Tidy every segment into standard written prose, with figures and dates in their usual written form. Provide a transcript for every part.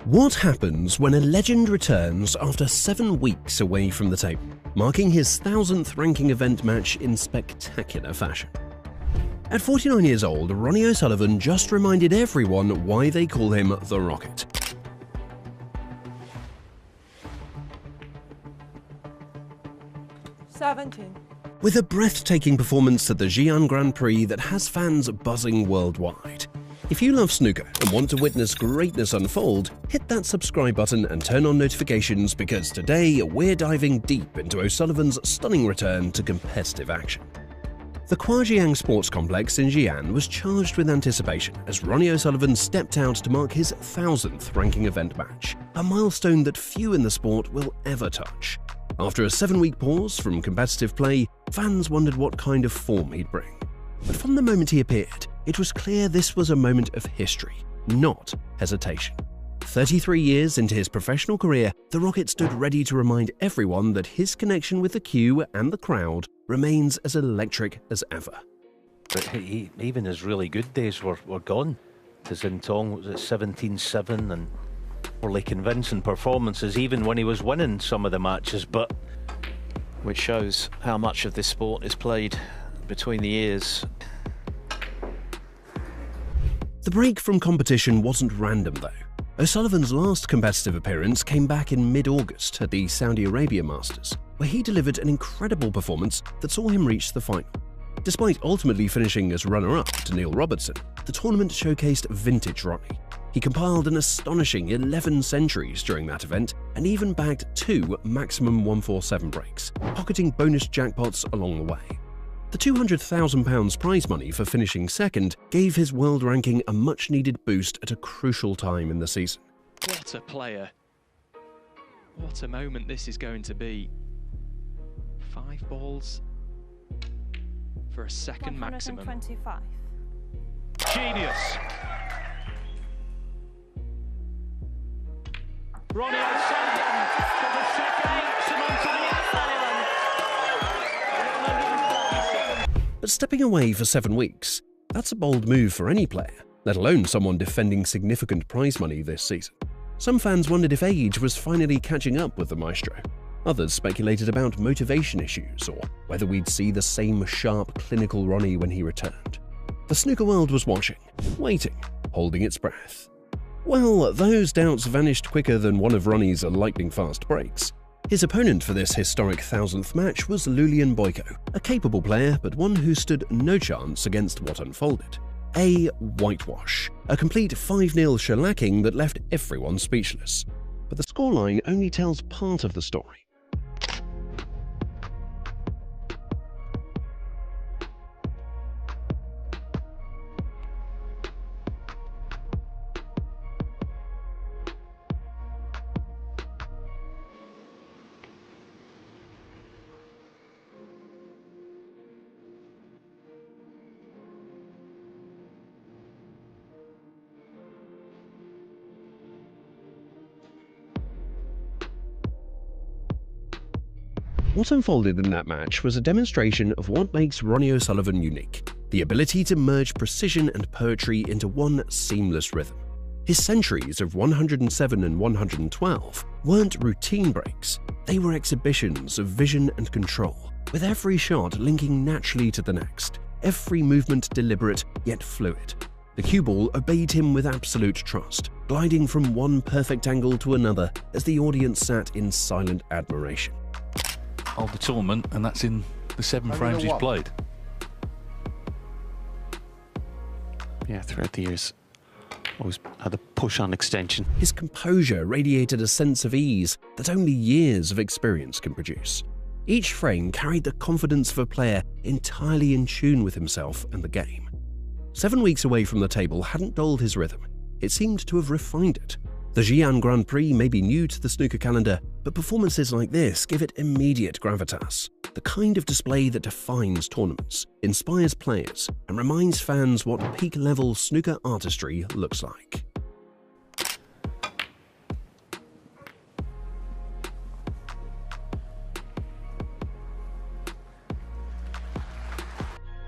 What happens when a legend returns after 7 weeks away from the table, marking his 1000th ranking event match in spectacular fashion? At 49 years old, Ronnie O'Sullivan just reminded everyone why they call him the Rocket. With a breathtaking performance at the Xi'an Grand Prix that has fans buzzing worldwide. If you love snooker and want to witness greatness unfold, hit that subscribe button and turn on notifications because today we're diving deep into O'Sullivan's stunning return to competitive action. The Xi'an Sports Complex in Xi'an was charged with anticipation as Ronnie O'Sullivan stepped out to mark his 1000th ranking event match, a milestone that few in the sport will ever touch. After a 7-week pause from competitive play, fans wondered what kind of form he'd bring. But from the moment he appeared, it was clear this was a moment of history, not hesitation. 33 years into his professional career, the Rocket stood ready to remind everyone that his connection with the cue and the crowd remains as electric as ever. But even his really good days were gone. His Zintong was at 17-7 and really convincing performances even when he was winning some of the matches, but which shows how much of this sport is played between the ears. The break from competition wasn't random though. O'Sullivan's last competitive appearance came back in mid-August at the Saudi Arabia Masters, where he delivered an incredible performance that saw him reach the final. Despite ultimately finishing as runner-up to Neil Robertson, the tournament showcased vintage Ronnie. He compiled an astonishing 11 centuries during that event and even bagged 2 maximum 147 breaks, pocketing bonus jackpots along the way. The £200,000 prize money for finishing second gave his world ranking a much-needed boost at a crucial time in the season. What a player. What a moment this is going to be. 5 balls for a second maximum. 125. genius. Ronnie O'Sullivan for the second maximum time. But stepping away for 7 weeks, that's a bold move for any player, let alone someone defending significant prize money this season. Some fans wondered if age was finally catching up with the maestro. Others speculated about motivation issues or whether we'd see the same sharp, clinical Ronnie when he returned. The snooker world was watching, waiting, holding its breath. Well, those doubts vanished quicker than one of Ronnie's lightning-fast breaks. His opponent for this historic 1000th match was Lulian Boyko, a capable player but one who stood no chance against what unfolded. A whitewash, a complete 5-0 shellacking that left everyone speechless. But the scoreline only tells part of the story. What unfolded in that match was a demonstration of what makes Ronnie O'Sullivan unique, the ability to merge precision and poetry into one seamless rhythm. His centuries of 107 and 112 weren't routine breaks, they were exhibitions of vision and control, with every shot linking naturally to the next, every movement deliberate yet fluid. The cue ball obeyed him with absolute trust, gliding from one perfect angle to another as the audience sat in silent admiration. Of the tournament, and that's in the 7 frames he's played. Yeah, throughout the years, always had a push on extension. His composure radiated a sense of ease that only years of experience can produce. Each frame carried the confidence of a player entirely in tune with himself and the game. 7 weeks away from the table hadn't dulled his rhythm, it seemed to have refined it. The Xi'an Grand Prix may be new to the snooker calendar, but performances like this give it immediate gravitas, the kind of display that defines tournaments, inspires players, and reminds fans what peak-level snooker artistry looks like.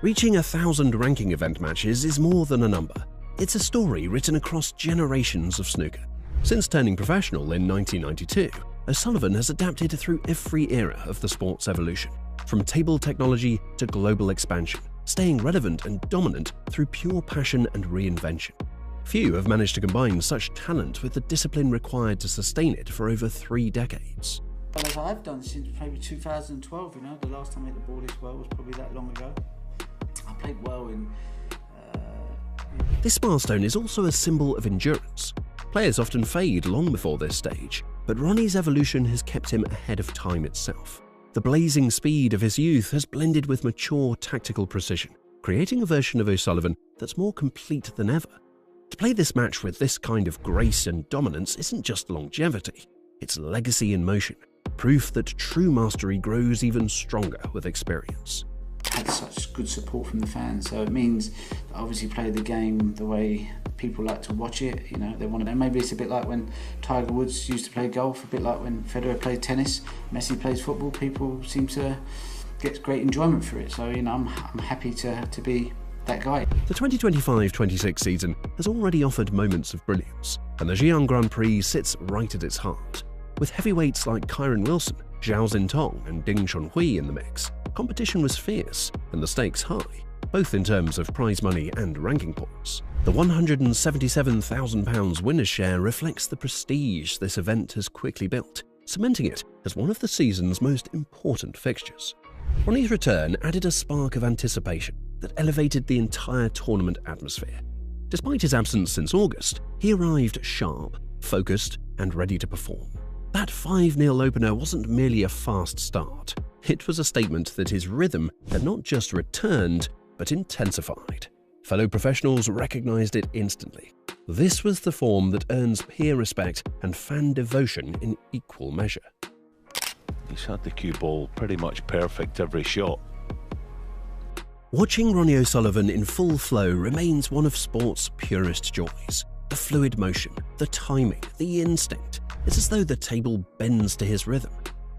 Reaching 1,000 ranking event matches is more than a number. It's a story written across generations of snooker. Since turning professional in 1992, O'Sullivan has adapted through every era of the sport's evolution, from table technology to global expansion, staying relevant and dominant through pure passion and reinvention. Few have managed to combine such talent with the discipline required to sustain it for over 3 decades. Well, as I've done since maybe 2012, you know, the last time I hit the ball this well was probably that long ago. I played well in... This milestone is also a symbol of endurance. Players often fade long before this stage, but Ronnie's evolution has kept him ahead of time itself. The blazing speed of his youth has blended with mature tactical precision, creating a version of O'Sullivan that's more complete than ever. To play this match with this kind of grace and dominance isn't just longevity, it's legacy in motion, proof that true mastery grows even stronger with experience. Had such good support from the fans, so it means that I obviously play the game the way people like to watch it. You know, they want to know. Maybe it's a bit like when Tiger Woods used to play golf, a bit like when Federer played tennis, Messi plays football. People seem to get great enjoyment for it. So, you know, I'm happy to be that guy. The 2025-26 season has already offered moments of brilliance, and the Xi'an Grand Prix sits right at its heart. With heavyweights like Kyron Wilson, Zhao Xintong and Ding Chunhui in the mix, competition was fierce and the stakes high, both in terms of prize money and ranking points. The £177,000 winner's share reflects the prestige this event has quickly built, cementing it as one of the season's most important fixtures. Ronnie's return added a spark of anticipation that elevated the entire tournament atmosphere. Despite his absence since August, he arrived sharp, focused, and ready to perform. That 5-0 opener wasn't merely a fast start. It was a statement that his rhythm had not just returned, but intensified. Fellow professionals recognized it instantly. This was the form that earns peer respect and fan devotion in equal measure. He's had the cue ball pretty much perfect every shot. Watching Ronnie O'Sullivan in full flow remains one of sport's purest joys. The fluid motion, the timing, the instinct. It's as though the table bends to his rhythm.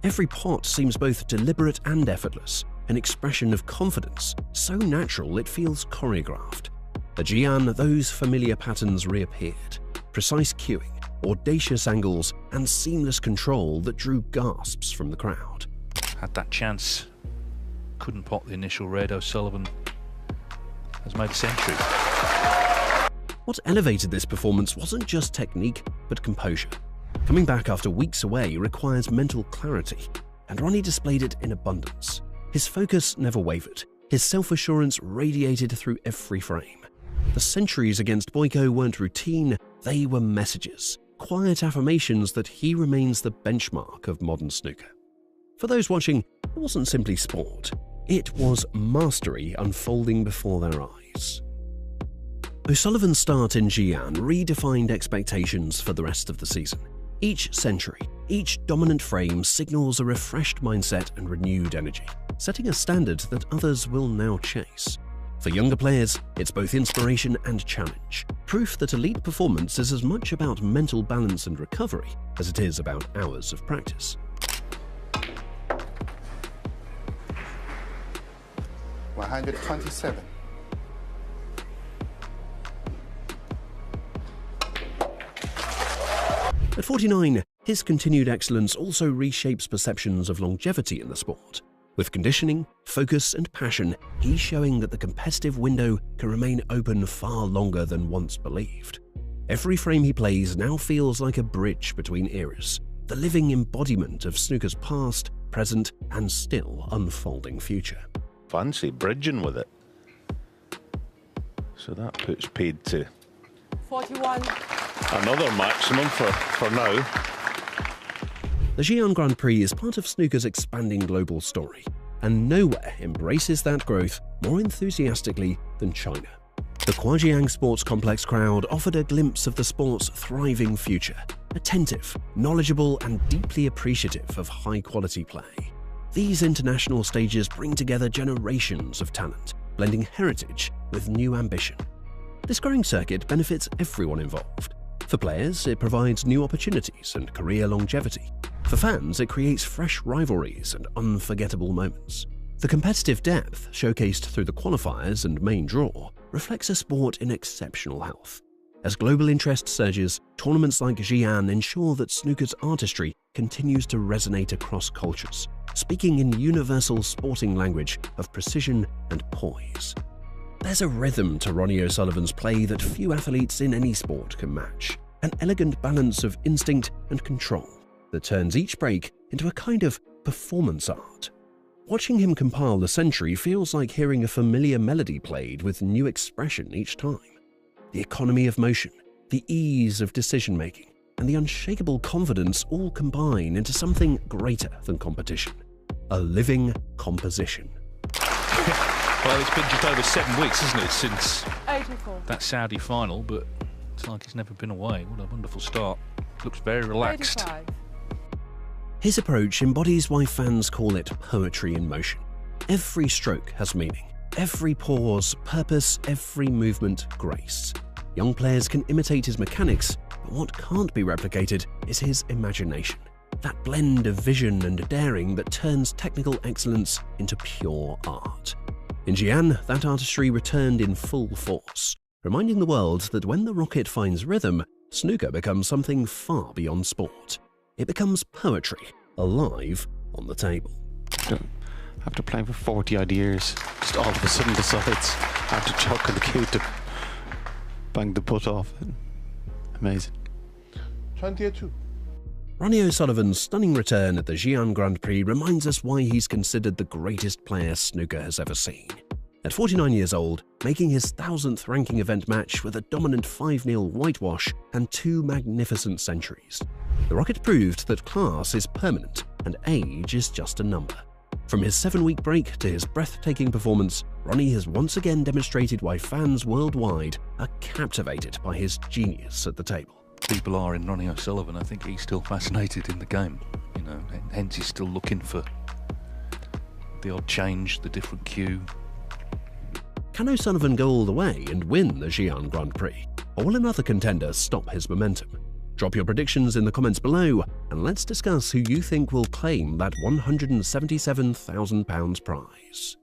Every pot seems both deliberate and effortless, an expression of confidence, so natural it feels choreographed. At Xi'an, those familiar patterns reappeared. Precise cueing, audacious angles, and seamless control that drew gasps from the crowd. Had that chance, couldn't pot the initial red. O'Sullivan has made a century. What elevated this performance wasn't just technique, but composure. Coming back after weeks away requires mental clarity, and Ronnie displayed it in abundance. His focus never wavered, his self-assurance radiated through every frame. The centuries against Boyko weren't routine, they were messages, quiet affirmations that he remains the benchmark of modern snooker. For those watching, it wasn't simply sport, it was mastery unfolding before their eyes. O'Sullivan's start in Xi'an redefined expectations for the rest of the season. Each century, each dominant frame signals a refreshed mindset and renewed energy, setting a standard that others will now chase. For younger players, it's both inspiration and challenge, proof that elite performance is as much about mental balance and recovery as it is about hours of practice. $127. At 49, his continued excellence also reshapes perceptions of longevity in the sport. With conditioning, focus, and passion, he's showing that the competitive window can remain open far longer than once believed. Every frame he plays now feels like a bridge between eras, the living embodiment of snooker's past, present, and still unfolding future. Fancy bridging with it. So that puts paid to 41. Another maximum for now. The Xi'an Grand Prix is part of snooker's expanding global story, and nowhere embraces that growth more enthusiastically than China. The Huajiang Sports Complex crowd offered a glimpse of the sport's thriving future, attentive, knowledgeable, and deeply appreciative of high-quality play. These international stages bring together generations of talent, blending heritage with new ambition. This growing circuit benefits everyone involved. For players, it provides new opportunities and career longevity. For fans, it creates fresh rivalries and unforgettable moments. The competitive depth, showcased through the qualifiers and main draw, reflects a sport in exceptional health. As global interest surges, tournaments like Xi'an ensure that snooker's artistry continues to resonate across cultures, speaking in universal sporting language of precision and poise. There's a rhythm to Ronnie O'Sullivan's play that few athletes in any sport can match, an elegant balance of instinct and control that turns each break into a kind of performance art. Watching him compile the century feels like hearing a familiar melody played with new expression each time. The economy of motion, the ease of decision-making, and the unshakable confidence all combine into something greater than competition, a living composition. Well, it's been just over 7 weeks, isn't it, since 84. that Saudi final, but it's like he's never been away. What a wonderful start. Looks very relaxed. 85. His approach embodies why fans call it poetry in motion. Every stroke has meaning. Every pause, purpose, every movement, grace. Young players can imitate his mechanics, but what can't be replicated is his imagination. That blend of vision and daring that turns technical excellence into pure art. In Xi'an, that artistry returned in full force, reminding the world that when the rocket finds rhythm, snooker becomes something far beyond sport. It becomes poetry, alive on the table. After playing for 40-odd years, just all of a sudden decides after choking the cue to bang the putt off. Amazing. 22. Ronnie O'Sullivan's stunning return at the Xi'an Grand Prix reminds us why he's considered the greatest player snooker has ever seen. At 49 years old, making his 1000th ranking event match with a dominant 5-0 whitewash and 2 magnificent centuries, the Rocket proved that class is permanent and age is just a number. From his 7-week break to his breathtaking performance, Ronnie has once again demonstrated why fans worldwide are captivated by his genius at the table. People are in Ronnie O'Sullivan. I think he's still fascinated in the game, you know, hence he's still looking for the odd change, the different cue. Can O'Sullivan go all the way and win the Xi'an Grand Prix? Or will another contender stop his momentum? Drop your predictions in the comments below, and let's discuss who you think will claim that £177,000 prize.